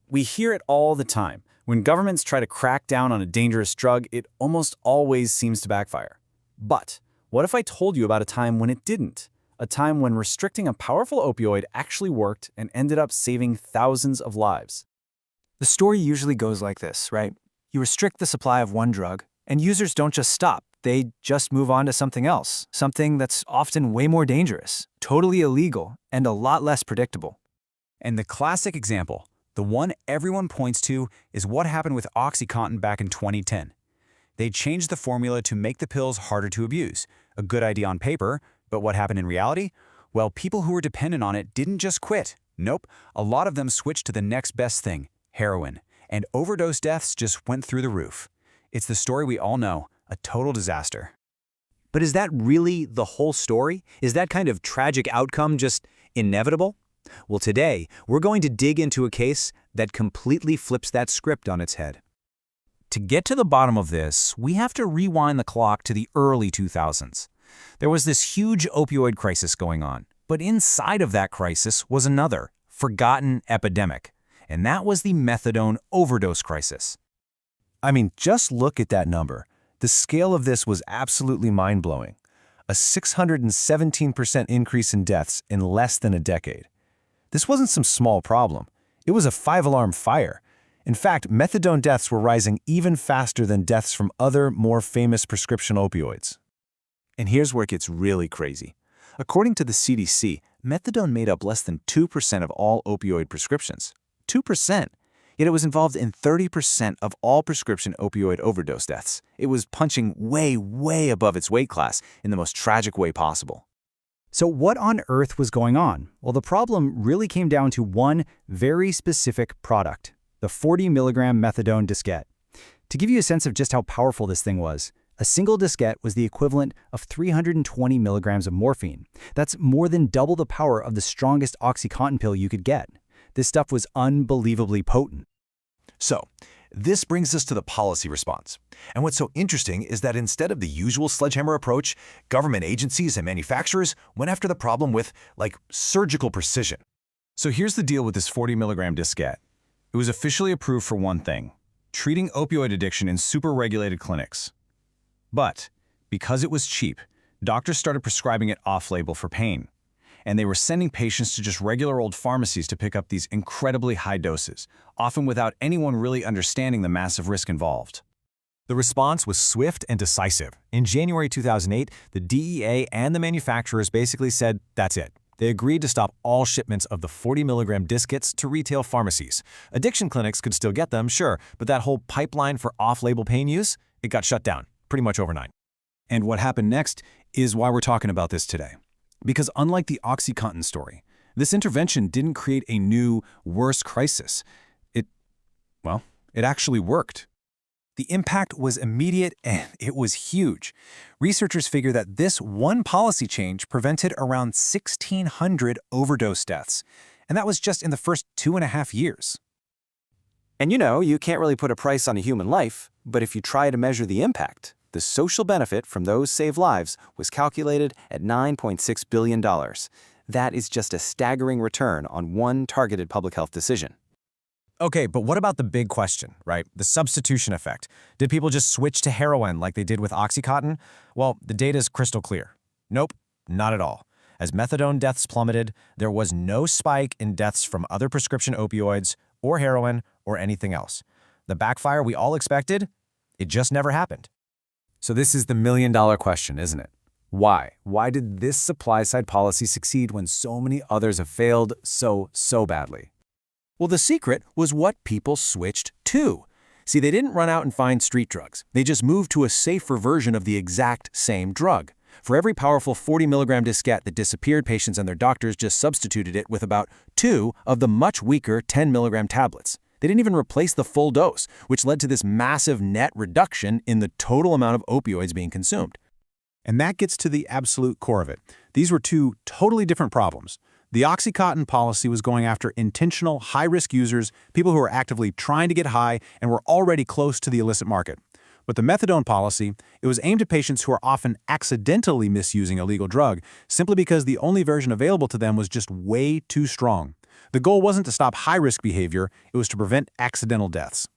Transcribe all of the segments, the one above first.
We hear it all the time. When governments try to crack down on a dangerous drug, it almost always seems to backfire. But what if I told you about a time when it didn't? A time when restricting a powerful opioid actually worked and ended up saving thousands of lives. The story usually goes like this, right? You restrict the supply of one drug, and users don't just stop. They just move on to something else, something that's often way more dangerous, totally illegal, and a lot less predictable. And the classic example, the one everyone points to, is what happened with OxyContin back in 2010. They changed the formula to make the pills harder to abuse. A good idea on paper, but what happened in reality? Well, people who were dependent on it didn't just quit. Nope, a lot of them switched to the next best thing, heroin. And overdose deaths just went through the roof. It's the story we all know, a total disaster. But is that really the whole story? Is that kind of tragic outcome just inevitable? Well, today, we're going to dig into a case that completely flips that script on its head. To get to the bottom of this, we have to rewind the clock to the early 2000s. There was this huge opioid crisis going on, but inside of that crisis was another, forgotten epidemic, and that was the methadone overdose crisis. I mean, just look at that number. The scale of this was absolutely mind-blowing. A 617% increase in deaths in less than a decade. This wasn't some small problem. It was a 5-alarm fire. In fact, methadone deaths were rising even faster than deaths from other, more famous prescription opioids. And here's where it gets really crazy. According to the CDC, methadone made up less than 2% of all opioid prescriptions. 2%! Yet it was involved in 30% of all prescription opioid overdose deaths. It was punching way, way above its weight class in the most tragic way possible. So what on earth was going on? Well, the problem really came down to one very specific product, the 40 milligram methadone diskette. To give you a sense of just how powerful this thing was, a single diskette was the equivalent of 320 milligrams of morphine. That's more than double the power of the strongest OxyContin pill you could get. This stuff was unbelievably potent. So, this brings us to the policy response. And what's so interesting is that instead of the usual sledgehammer approach, government agencies and manufacturers went after the problem with, surgical precision. So here's the deal with this 40 milligram diskette. It was officially approved for one thing, treating opioid addiction in super-regulated clinics. But because it was cheap, doctors started prescribing it off-label for pain. And they were sending patients to just regular old pharmacies to pick up these incredibly high doses, often without anyone really understanding the massive risk involved. The response was swift and decisive. In January 2008, the DEA and the manufacturers basically said, that's it. They agreed to stop all shipments of the 40 milligram diskettes to retail pharmacies. Addiction clinics could still get them, sure, but that whole pipeline for off-label pain use, it got shut down pretty much overnight. And what happened next is why we're talking about this today. Because unlike the OxyContin story, this intervention didn't create a new, worse crisis. It actually worked. The impact was immediate and it was huge. Researchers figure that this one policy change prevented around 1,600 overdose deaths, and that was just in the first 2.5 years. And you can't really put a price on a human life, but if you try to measure the impact, the social benefit from those saved lives was calculated at $9.6 billion. That is just a staggering return on one targeted public health decision. Okay, but what about the big question, right? The substitution effect. Did people just switch to heroin like they did with OxyContin? Well, the data is crystal clear. Nope, not at all. As methadone deaths plummeted, there was no spike in deaths from other prescription opioids or heroin or anything else. The backfire we all expected, it just never happened. So this is the million-dollar question, isn't it? Why? Why did this supply-side policy succeed when so many others have failed so badly? Well, the secret was what people switched to. See, they didn't run out and find street drugs. They just moved to a safer version of the exact same drug. For every powerful 40 milligram diskette that disappeared, patients and their doctors just substituted it with about 2 of the much weaker 10 milligram tablets. They didn't even replace the full dose, which led to this massive net reduction in the total amount of opioids being consumed. And that gets to the absolute core of it. These were two totally different problems. The OxyContin policy was going after intentional, high-risk users, people who were actively trying to get high and were already close to the illicit market. But the methadone policy, it was aimed at patients who are often accidentally misusing a legal drug simply because the only version available to them was just way too strong. The goal wasn't to stop high-risk behavior, it was to prevent accidental deaths.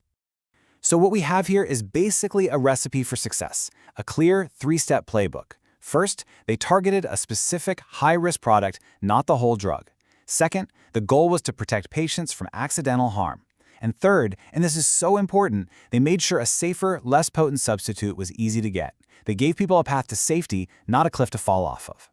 So what we have here is basically a recipe for success, a clear three-step playbook. First, they targeted a specific high-risk product, not the whole drug. Second, the goal was to protect patients from accidental harm. And third, and this is so important, they made sure a safer, less potent substitute was easy to get. They gave people a path to safety, not a cliff to fall off of.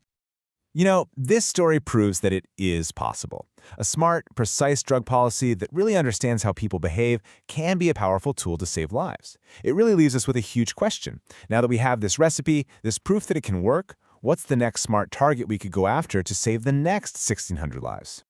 You know, this story proves that it is possible. A smart, precise drug policy that really understands how people behave can be a powerful tool to save lives. It really leaves us with a huge question. Now that we have this recipe, this proof that it can work, what's the next smart target we could go after to save the next 1,600 lives?